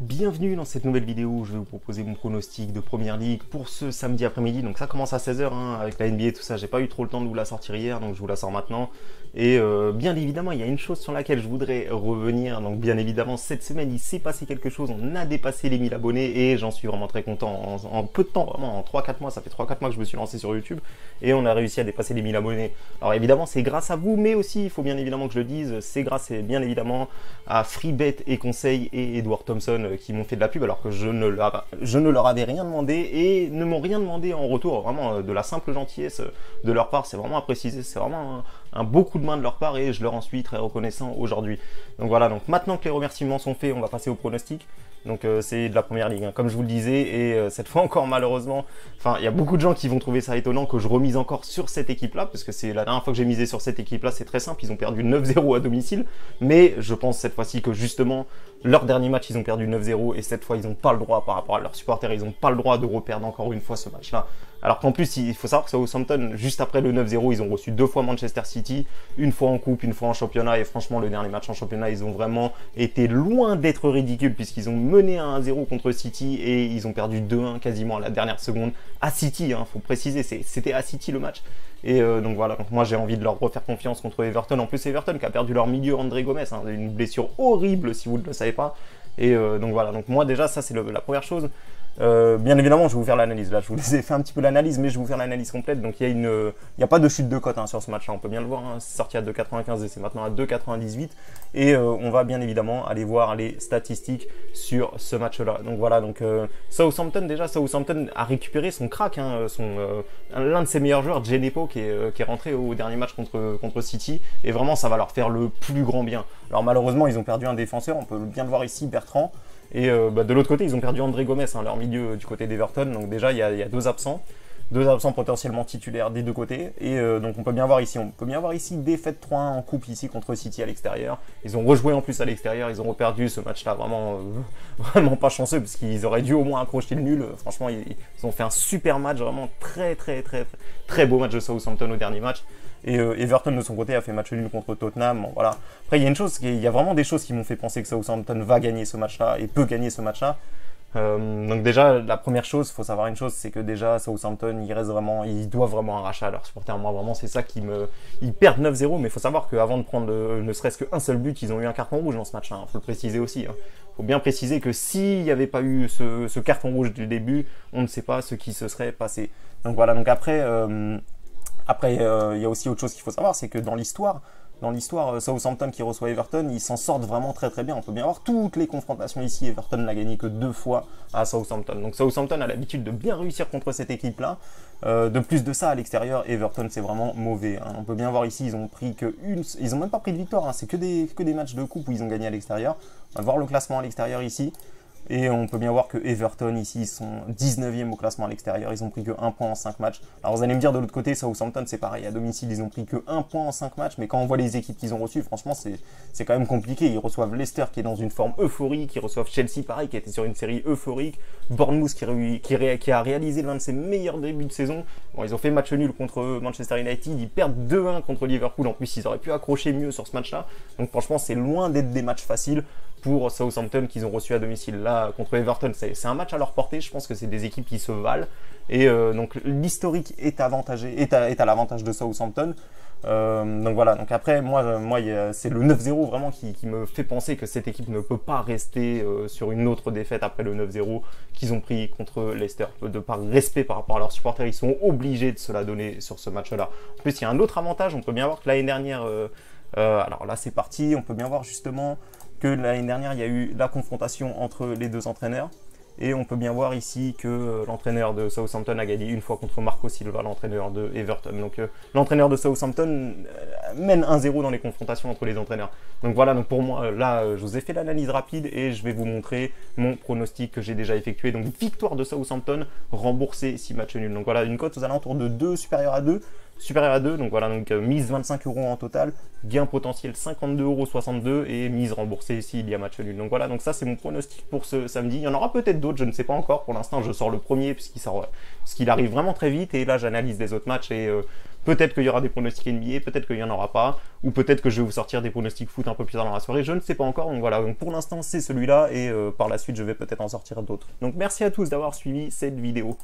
Bienvenue dans cette nouvelle vidéo où je vais vous proposer mon pronostic de Première Ligue pour ce samedi après-midi. Donc ça commence à 16 h avec la NBA et tout ça. J'ai pas eu trop le temps de vous la sortir hier, donc je vous la sors maintenant. Et bien évidemment, il y a une chose sur laquelle je voudrais revenir. Donc bien évidemment, cette semaine, il s'est passé quelque chose. On a dépassé les 1000 abonnés et j'en suis vraiment très content. En peu de temps, vraiment en 3-4 mois, ça fait 3-4 mois que je me suis lancé sur YouTube et on a réussi à dépasser les 1000 abonnés. Alors évidemment, c'est grâce à vous, mais aussi, il faut bien évidemment que je le dise, c'est grâce bien évidemment à Freebet et Conseil et Edward Thompson qui m'ont fait de la pub alors que je ne leur avais rien demandé et ne m'ont rien demandé en retour. Vraiment de la simple gentillesse de leur part, c'est vraiment à préciser, c'est vraiment un beau coup de main de leur part et je leur en suis très reconnaissant aujourd'hui. Donc voilà, donc maintenant que les remerciements sont faits, on va passer au pronostic. Donc c'est de la Première Ligue, hein, comme je vous le disais, et cette fois encore malheureusement, enfin il y a beaucoup de gens qui vont trouver ça étonnant que je remise encore sur cette équipe-là, parce que c'est la dernière fois que j'ai misé sur cette équipe-là, c'est très simple, ils ont perdu 9-0 à domicile, mais je pense cette fois-ci que justement, leur dernier match, ils ont perdu 9-0, et cette fois, ils n'ont pas le droit, par rapport à leurs supporters, ils n'ont pas le droit de reperdre encore une fois ce match-là. Alors qu'en plus, il faut savoir que Southampton, juste après le 9-0, ils ont reçu 2 fois Manchester City, une fois en coupe, une fois en championnat, et franchement, le dernier match en championnat, ils ont vraiment été loin d'être ridicules, puisqu'ils ont mené 1-0 contre City, et ils ont perdu 2-1 quasiment à la dernière seconde, à City, hein, faut préciser, c'était à City le match. Et donc voilà, donc moi j'ai envie de leur refaire confiance contre Everton. En plus Everton qui a perdu leur milieu André Gomes, hein, une blessure horrible si vous ne le savez pas. Et donc voilà, donc moi déjà ça c'est la première chose. Bien évidemment, je vais vous faire l'analyse. Là, je vous ai fait un petit peu l'analyse, mais je vais vous faire l'analyse complète. Donc, il y a pas de chute de cote hein, sur ce match-là. On peut bien le voir. Hein, c'est sorti à 2,95 et c'est maintenant à 2,98. Et on va bien évidemment aller voir les statistiques sur ce match-là. Donc voilà. Donc Southampton déjà, Southampton a récupéré son crack, hein, l'un de ses meilleurs joueurs, Djenepo, qui est rentré au dernier match contre City. Et vraiment, ça va leur faire le plus grand bien. Alors malheureusement, ils ont perdu un défenseur. On peut bien le voir ici, Bertrand. Et de l'autre côté, ils ont perdu André Gomes, hein, leur milieu du côté d'Everton. Donc déjà, il y a deux absents potentiellement titulaires des deux côtés. Et donc on peut bien voir ici, défaite 3-1 en coupe ici contre City à l'extérieur. Ils ont rejoué en plus à l'extérieur, ils ont reperdu ce match-là vraiment, vraiment pas chanceux parce qu'ils auraient dû au moins accrocher le nul. Franchement, ils ont fait un super match, vraiment très beau match de Southampton au dernier match. Et Everton de son côté a fait match nul contre Tottenham. Bon, voilà. Après il y a vraiment des choses qui m'ont fait penser que Southampton va gagner ce match-là et peut gagner ce match-là. Donc déjà la première chose, faut savoir une chose, c'est que déjà Southampton ils doivent vraiment arracher à leurs supporters. Moi vraiment c'est ça ils perdent 9-0, mais il faut savoir qu'avant de prendre ne serait-ce qu'un seul but, ils ont eu un carton rouge dans ce match-là. Faut le préciser aussi. Hein. Faut bien préciser que s'il n'y avait pas eu ce carton rouge du début, on ne sait pas ce qui se serait passé. Donc voilà. Donc après. Après, il y a aussi autre chose qu'il faut savoir, c'est que dans l'histoire, Southampton qui reçoit Everton, ils s'en sortent vraiment très bien. On peut bien voir toutes les confrontations ici. Everton n'a gagné que 2 fois à Southampton. Donc Southampton a l'habitude de bien réussir contre cette équipe-là. De plus de ça, à l'extérieur, Everton c'est vraiment mauvais. Hein. On peut bien voir ici, ils ont même pas pris de victoire. Hein. C'est que des matchs de coupe où ils ont gagné à l'extérieur. On va voir le classement à l'extérieur ici. Et on peut bien voir que Everton, ici, ils sont 19e au classement à l'extérieur. Ils ont pris que 1 point en 5 matchs. Alors vous allez me dire de l'autre côté, Southampton, c'est pareil. À domicile, ils ont pris que 1 point en 5 matchs. Mais quand on voit les équipes qu'ils ont reçues, franchement, c'est quand même compliqué. Ils reçoivent Leicester qui est dans une forme euphorique. Ils reçoivent Chelsea, pareil, qui était sur une série euphorique. Bournemouth qui a réalisé l'un de ses meilleurs débuts de saison. Bon, ils ont fait match nul contre Manchester United. Ils perdent 2-1 contre Liverpool. En plus, ils auraient pu accrocher mieux sur ce match-là. Donc franchement, c'est loin d'être des matchs faciles pour Southampton qu'ils ont reçu à domicile. Là, contre Everton, c'est un match à leur portée. Je pense que c'est des équipes qui se valent. Et donc, l'historique est à l'avantage de Southampton. Donc voilà. Donc après, moi c'est le 9-0 vraiment qui me fait penser que cette équipe ne peut pas rester sur une autre défaite après le 9-0 qu'ils ont pris contre Leicester. De par respect par rapport à leurs supporters, ils sont obligés de se la donner sur ce match-là. En plus, il y a un autre avantage. On peut bien voir que l'année dernière... alors là, c'est parti. On peut bien voir justement que l'année dernière, il y a eu la confrontation entre les deux entraîneurs. Et on peut bien voir ici que l'entraîneur de Southampton a gagné une fois contre Marco Silva, l'entraîneur de Everton. Donc l'entraîneur de Southampton mène 1-0 dans les confrontations entre les entraîneurs. Donc voilà, donc pour moi, là, je vous ai fait l'analyse rapide et je vais vous montrer mon pronostic que j'ai déjà effectué. Donc victoire de Southampton, remboursé 6 matchs nuls. Donc voilà, une cote aux alentours de 2 supérieure à 2. supérieur à 2. Donc voilà, donc mise 25 € en total, gain potentiel 52,62 € et mise remboursée s'il y a match nul. Donc voilà, donc ça c'est mon pronostic pour ce samedi. Il y en aura peut-être d'autres, je ne sais pas encore. Pour l'instant, je sors le premier puisqu'il arrive vraiment très vite et là j'analyse les autres matchs et peut-être qu'il y aura des pronostics NBA, peut-être qu'il n'y en aura pas, ou peut-être que je vais vous sortir des pronostics foot un peu plus tard dans la soirée, je ne sais pas encore. Donc voilà, donc pour l'instant c'est celui-là et par la suite je vais peut-être en sortir d'autres. Donc merci à tous d'avoir suivi cette vidéo.